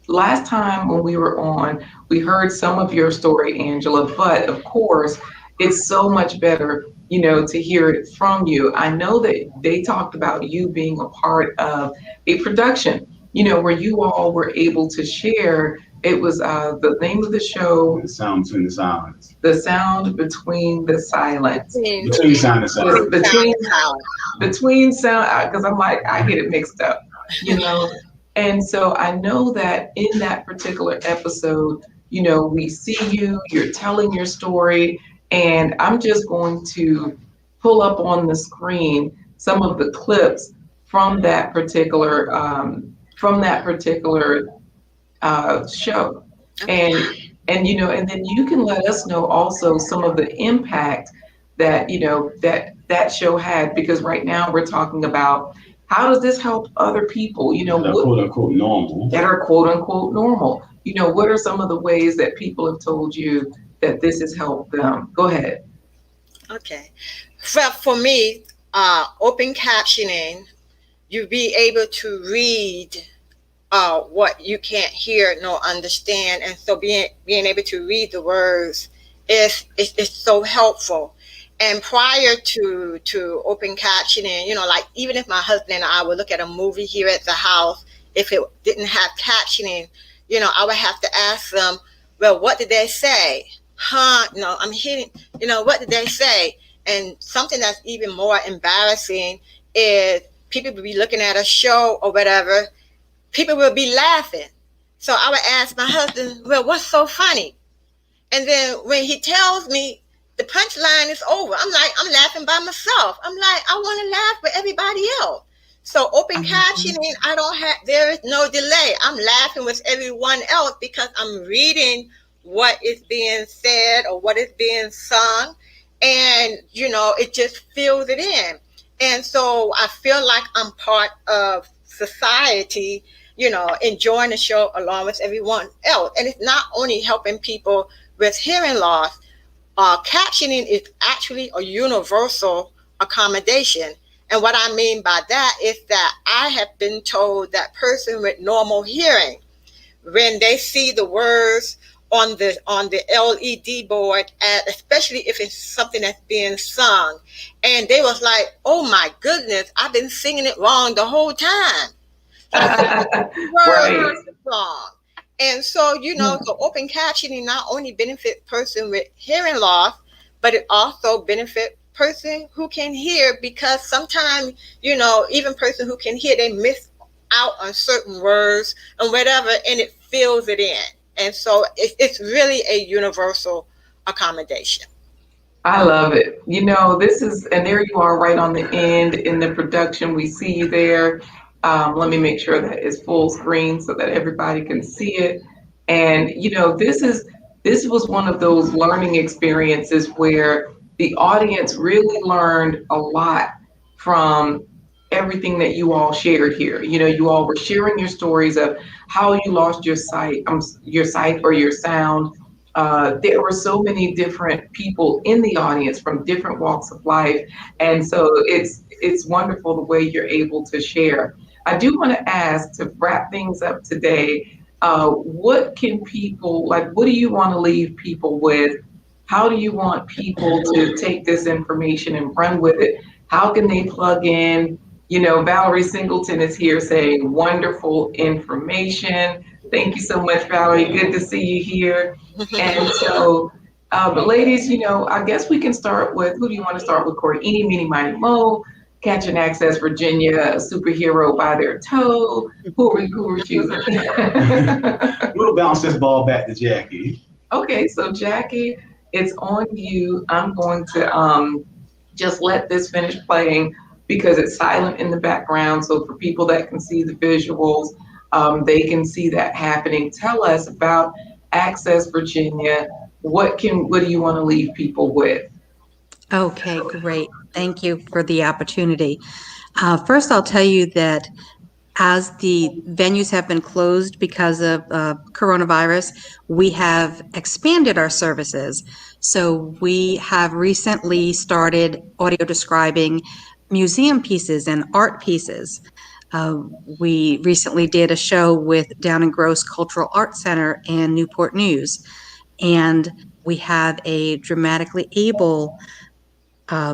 last time when we were on, we heard some of your story, Angela, but of course, it's so much better, to hear it from you. I know that they talked about you being a part of a production, where you all were able to share. It was the name of the show, The sound between the silence. The Sound Between the Silence. Between sound and silence. Between sound, because I'm like, I get it mixed up, you know. And so I know that in that particular episode, we see you, you're telling your story, and I'm just going to pull up on the screen some of the clips from that particular show. And and then you can let us know also some of the impact that that show had, because right now we're talking about how does this help other people, That are quote unquote normal. that are quote unquote normal. What are some of the ways that people have told you that this has helped them? Go ahead. Okay. Well, for me, open captioning, you be able to read what you can't hear nor understand, and so being able to read the words is so helpful. And prior to open captioning, like even if my husband and I would look at a movie here at the house, if it didn't have captioning, I would have to ask them, well, what did they say? No, I'm hearing, what did they say? And something that's even more embarrassing is people would be looking at a show or whatever, people will be laughing. So I would ask my husband, well, what's so funny? And then when he tells me the punchline is over, I'm laughing by myself. I'm like, I want to laugh with everybody else. So open captioning, there is no delay. I'm laughing with everyone else because I'm reading what is being said or what is being sung. And, it just fills it in. And so I feel like I'm part of society, enjoying the show along with everyone else. And it's not only helping people with hearing loss. Captioning is actually a universal accommodation. And what I mean by that is that I have been told that person with normal hearing, when they see the words on the LED board, especially if it's something that's being sung, and they was like, "Oh my goodness, I've been singing it wrong the whole time." Right. Wrong. And so, so open captioning not only benefit person with hearing loss, but it also benefit person who can hear, because sometimes, even person who can hear, they miss out on certain words and whatever, and it fills it in. And so it's really a universal accommodation. I love it. This is, and there you are right on the end in the production. We see you there. Let me make sure that it's full screen so that everybody can see it. And, this was one of those learning experiences where the audience really learned a lot from everything that you all shared here. You all were sharing your stories of how you lost your sight or your sound, there were so many different people in the audience from different walks of life, and so it's wonderful the way you're able to share. I do want to ask to wrap things up today. What can people like? What do you want to leave people with? How do you want people to take this information and run with it? How can they plug in? You know, Valerie Singleton is here saying wonderful information. Thank you so much, Valerie. Good to see you here. And so, but ladies, you know, I guess we can start with who do you want to start with, Corey? Eeny, meeny, miny, mo. Catch and Access Virginia, a superhero by their toe. Who are we choosing? We'll bounce this ball back to Jacki. Okay, so Jacki, it's on you. I'm going to just let this finish playing because it's silent in the background. So for people that can see the visuals, they can see that happening. Tell us about Access Virginia. What do you want to leave people with? Okay, great. Thank you for the opportunity. First, I'll tell you that as the venues have been closed because of coronavirus, we have expanded our services. So we have recently started audio describing museum pieces and art pieces. We recently did a show with Down and Gross Cultural Arts Center and Newport News, and we have a dramatically able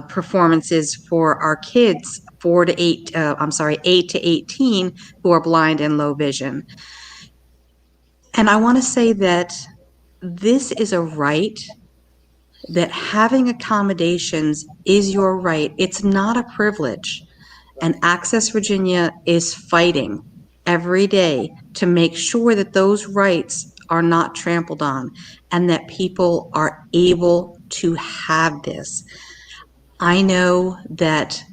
performances for our kids 8 to 18 who are blind and low vision. And I want to say that this is a right, that having accommodations is your right. It's not a privilege. And Access Virginia is fighting every day to make sure that those rights are not trampled on and that people are able to have this. I know that,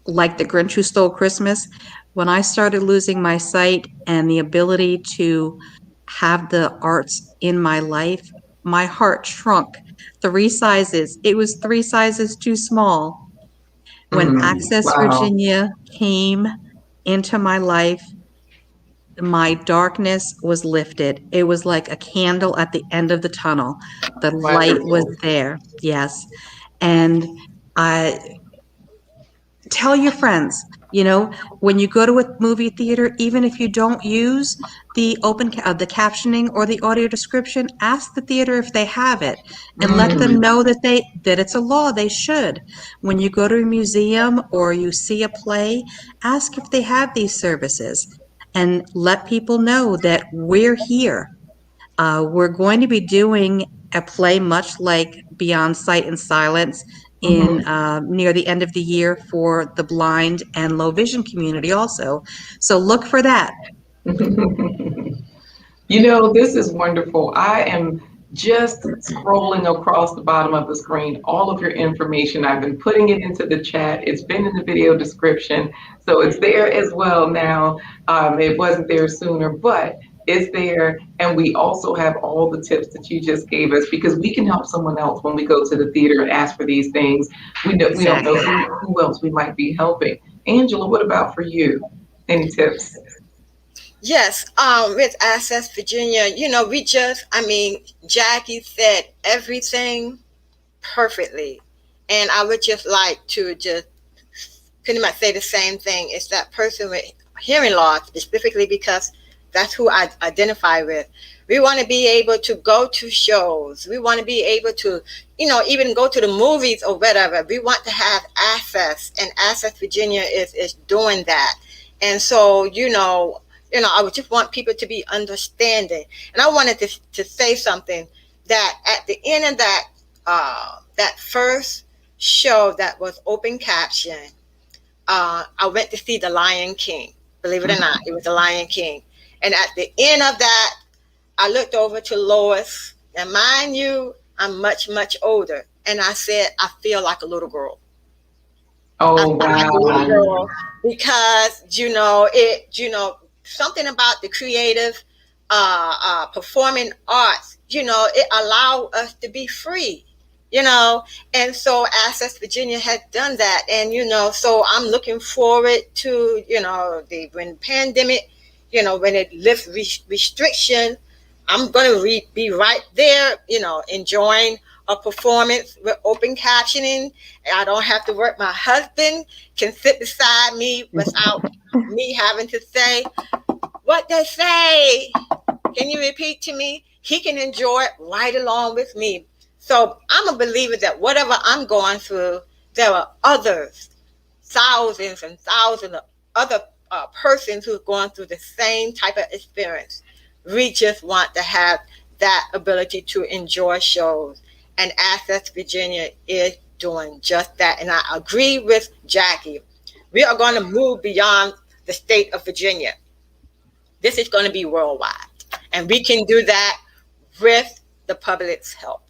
like the Grinch Who Stole Christmas, when I started losing my sight and the ability to have the arts in my life, my heart shrunk 3 sizes. It was 3 sizes too small. When Access Wow. Virginia came into my life, my darkness was lifted. It was like a candle at the end of the tunnel. The light was Wonderful. there. Yes. And I tell your friends, you know, when you go to a movie theater, even if you don't use the the captioning or the audio description, ask the theater if they have it and let them know that it's a law. They should. When you go to a museum or you see a play, ask if they have these services and let people know that we're here. We're going to be doing a play much like Beyond Sight and Silence in near the end of the year for the blind and low vision community also. So look for that. You know, this is wonderful. I am just scrolling across the bottom of the screen, all of your information. I've been putting it into the chat. It's been in the video description. So it's there as well now. It wasn't there sooner, but it's there. And we also have all the tips that you just gave us because we can help someone else when we go to the theater and ask for these things. We don't know who else we might be helping. Angela, what about for you? Any tips? Yes, with Access Virginia, you know, Jacki said everything perfectly. And I would just like to just pretty much say the same thing. It's that person with hearing loss, specifically because that's who I identify with. We want to be able to go to shows. We want to be able to, you know, even go to the movies or whatever. We want to have access, and Access Virginia is doing that. And so, I would just want people to be understanding. And I wanted to say something that at the end of that first show that was open caption, I went to see The Lion King. Believe it or not, it was The Lion King. And at the end of that, I looked over to Lois. And mind you, I'm much, much older. And I said, I feel like a little girl. Oh, I feel like a little wow. girl because, something about the creative performing arts, it allow us to be free, and so Access Virginia has done that. And, so I'm looking forward to, when the pandemic, when it lifts restriction, I'm going to be right there, enjoying a performance with open captioning. I don't have to work. My husband can sit beside me without me having to say, what they say. Can you repeat to me? He can enjoy it right along with me. So I'm a believer that whatever I'm going through, there are others, thousands and thousands of other persons who are going through the same type of experience. We just want to have that ability to enjoy shows. And Access Virginia is doing just that. And I agree with Jackie. We are going to move beyond the state of Virginia. This is going to be worldwide. And we can do that with the public's help.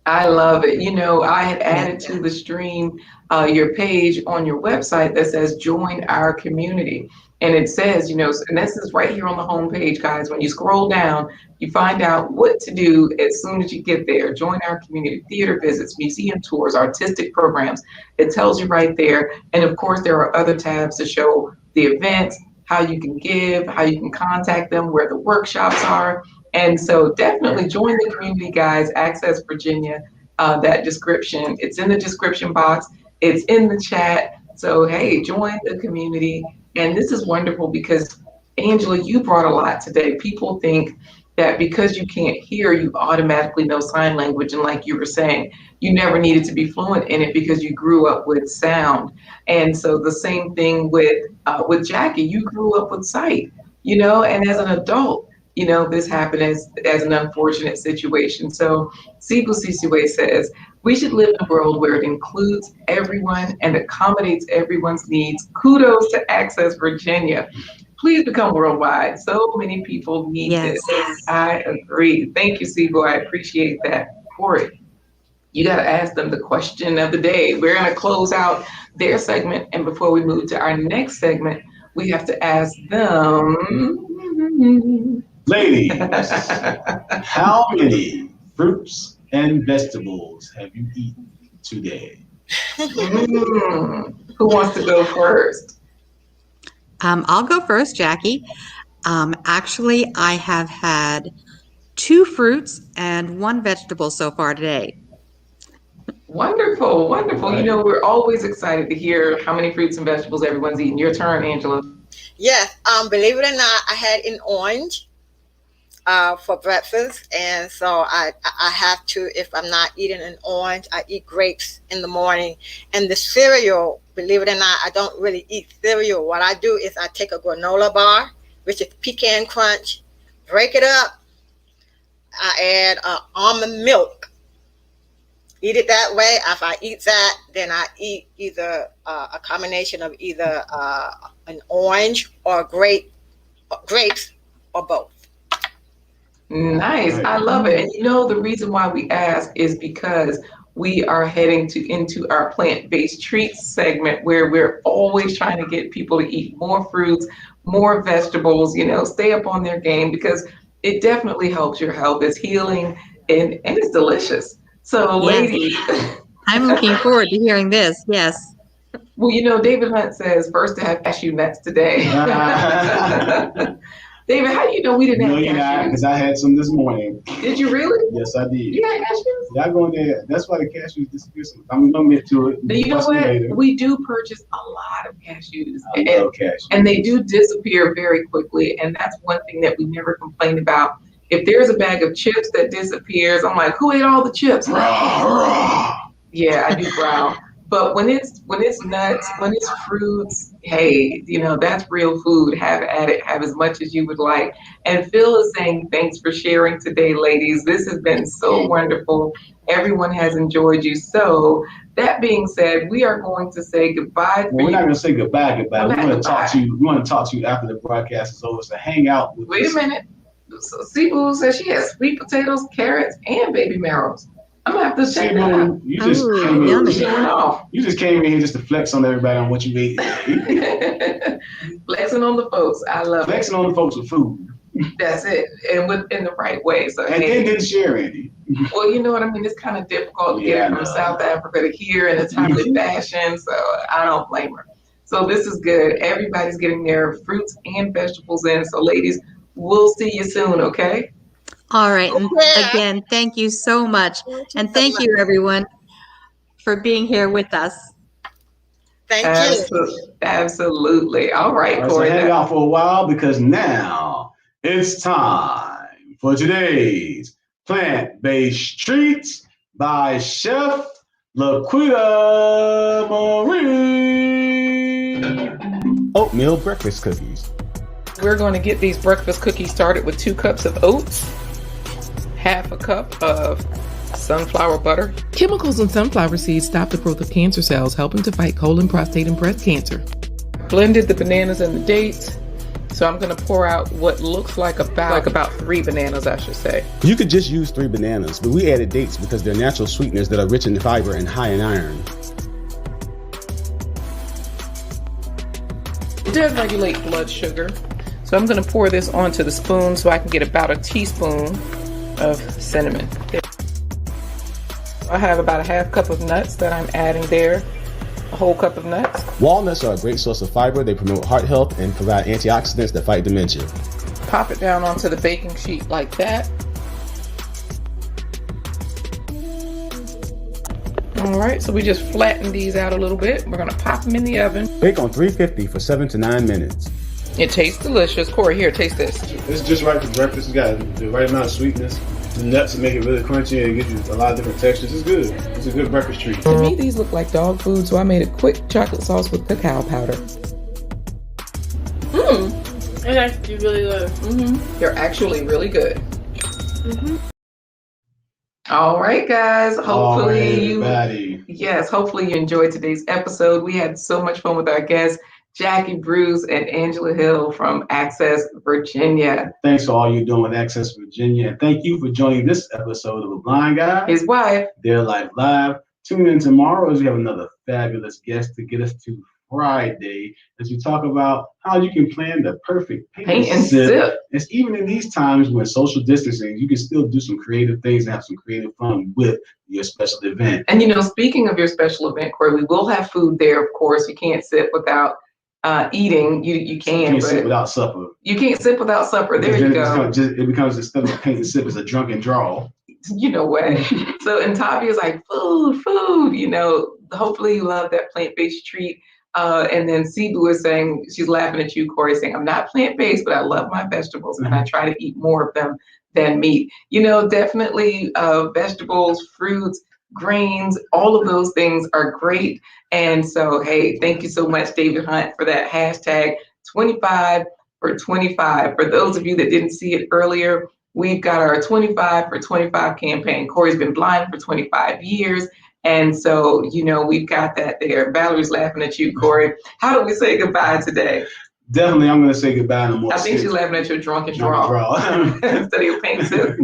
I love it. I had added to the stream your page on your website that says join our community. And it says, and this is right here on the home page, guys. When you scroll down, you find out what to do as soon as you get there. Join our community, theater visits, museum tours, artistic programs. It tells you right there. And of course, there are other tabs to show the events, how you can give, how you can contact them, where the workshops are. And so definitely join the community, guys. Access Virginia, that description. It's in the description box. It's in the chat. So, hey, join the community. And this is wonderful because, Angela, you brought a lot today. People think that because you can't hear, you automatically know sign language. And like you were saying, you never needed to be fluent in it because you grew up with sound. And so the same thing with Jackie, you grew up with sight, and as an adult, this happened as an unfortunate situation. So Sibu Sisiwe says, we should live in a world where it includes everyone and accommodates everyone's needs. Kudos to Access Virginia. Please become worldwide. So many people need this. I agree. Thank you, Sibu. I appreciate that. Corey, you got to ask them the question of the day. We're going to close out their segment. And before we move to our next segment, we have to ask them. Ladies, how many fruits and vegetables have you eaten today? Who wants to go first? I'll go first, Jackie. Actually, I have had 2 fruits and 1 vegetable so far today. Wonderful, wonderful. Right. We're always excited to hear how many fruits and vegetables everyone's eating. Your turn, Angela. Yes, believe it or not, I had an orange for breakfast, and so I have to, if I'm not eating an orange, I eat grapes in the morning. And the cereal, believe it or not, I don't really eat cereal. What I do is I take a granola bar, which is pecan crunch, break it up, I add almond milk, eat it that way. If I eat that, then I eat either a combination of either an orange or grapes or both. Nice. I love it. And the reason why we ask is because we are heading into our plant-based treats segment where we're always trying to get people to eat more fruits, more vegetables, stay up on their game because it definitely helps your health. It's healing and it's delicious. So ladies. I'm looking forward to hearing this. Yes. Well, David Hunt says first to have cashew nuts today. David, how do you know we didn't have cashews? Because I had some this morning. Did you really? Yes, I did. You had cashews? Yeah, I go in there. That's why the cashews disappear. I'm going to get to it. But you know what? Later. We do purchase a lot of cashews. I love cashews. And they do disappear very quickly. And that's one thing that we never complain about. If there's a bag of chips that disappears, I'm like, who ate all the chips? Yeah, I do growl. But when it's nuts, when it's fruits, hey, that's real food. Have at it. Have as much as you would like. And Phil is saying, thanks for sharing today, ladies. This has been so wonderful. Everyone has enjoyed you. So that being said, we are going to say goodbye. Well, we're not going to say goodbye. We want to talk to you. We want to talk to you after the broadcast is over. So hang out with us. Wait a minute. So Sibu says she has sweet potatoes, carrots, and baby marrows. I'm gonna have to check that out. You just came in here just to flex on everybody on what you ate. Flexing on the folks. I love flexing on the folks with food. That's it, and in the right way. So and then didn't share any. Well, you know what I mean. It's kind of difficult to get from South Africa to here in a timely fashion. So I don't blame her. So this is good. Everybody's getting their fruits and vegetables in. So ladies, we'll see you soon. Okay. All right. And Yeah. again, thank you so much. And thank you, everyone, for being here with us. Thank you. Absolutely. All right, So Corey. hang out for a while because now it's time for today's plant-based treats by Chef Laquita Marie. Oatmeal breakfast cookies. We're going to get these breakfast cookies started with 2 cups of oats, half a cup of sunflower butter. Chemicals in sunflower seeds stop the growth of cancer cells, helping to fight colon, prostate, and breast cancer. Blended the bananas and the dates. So I'm going to pour out what looks like about 3 bananas, I should say. You could just use 3 bananas, but we added dates because they're natural sweeteners that are rich in fiber and high in iron. It does regulate blood sugar. So I'm going to pour this onto the spoon so I can get about a teaspoon of cinnamon. I have about a half cup of nuts that I'm adding there. A whole cup of nuts. Walnuts are a great source of fiber. They promote heart health and provide antioxidants that fight dementia. Pop it down onto the baking sheet like that. All right, so we just flatten these out a little bit. We're gonna pop them in the oven. Bake on 350 for 7 to 9 minutes. It tastes delicious. Corey, here, taste this. It's just right for breakfast. It's got the right amount of sweetness. The nuts make it really crunchy and gives you a lot of different textures. It's good. It's a good breakfast treat. To me, these look like dog food, so I made a quick chocolate sauce with cacao powder. It's actually really good. They're actually really good. All right, guys. Hopefully hopefully you enjoyed today's episode. We had so much fun with our guests, Jacki Bruce and Angela Hill from Access Virginia. Thanks for all you're doing with Access Virginia. And thank you for joining this episode of The Blind Guy. His wife. Their Life Live. Tune in tomorrow as we have another fabulous guest to get us to Friday as we talk about how you can plan the perfect paint and sip. It's even in these times when social distancing, you can still do some creative things and have some creative fun with your special event. And speaking of your special event, Corey, we will have food there, of course. You can't sit without eating. You can't sit without supper. You can't sit without supper. There you go. It becomes instead of paint and sip, it's a drunken draw. You know what? So, and Tavia's like, food. Hopefully you love that plant-based treat. And then Cebu is saying, she's laughing at you, Corey, saying, I'm not plant-based, but I love my vegetables and I try to eat more of them than meat. Definitely vegetables, fruits, grains, all of those things are great. And so, hey, thank you so much, David Hunt, for that hashtag 25 for 25. For those of you that didn't see it earlier, we've got our 25 for 25 campaign. Corey's been blind for 25 years. And so, we've got that there. Valerie's laughing at you, Corey. How do we say goodbye today? Definitely, I'm going to say goodbye no more. I think she's laughing at your drunken draw instead of your paint sip.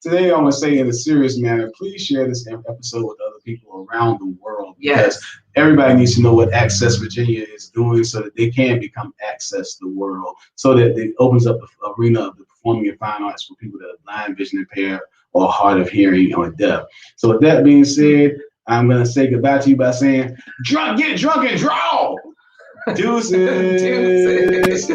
Today, I want to say in a serious manner, please share this episode with other people around the world. Yes. Because everybody needs to know what Access Virginia is doing so that they can become Access the World, so that it opens up the arena of the performing and fine arts for people that are blind, vision impaired, or hard of hearing or deaf. So with that being said, I'm going to say goodbye to you by saying, get drunk and draw. Deuces.